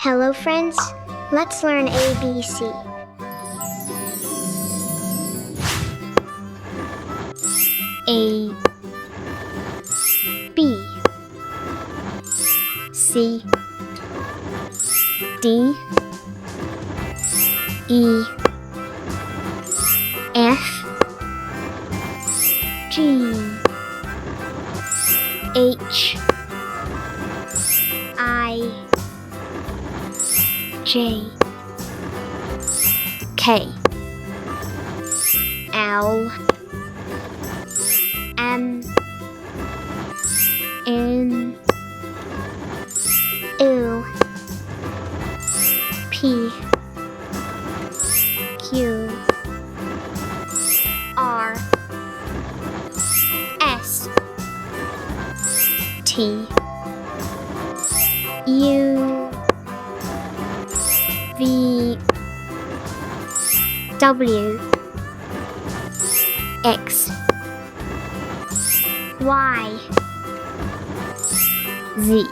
Hello friends, let's learn ABC. A B C D E F G H I J K L M N O P Q R S T U V W X Y Z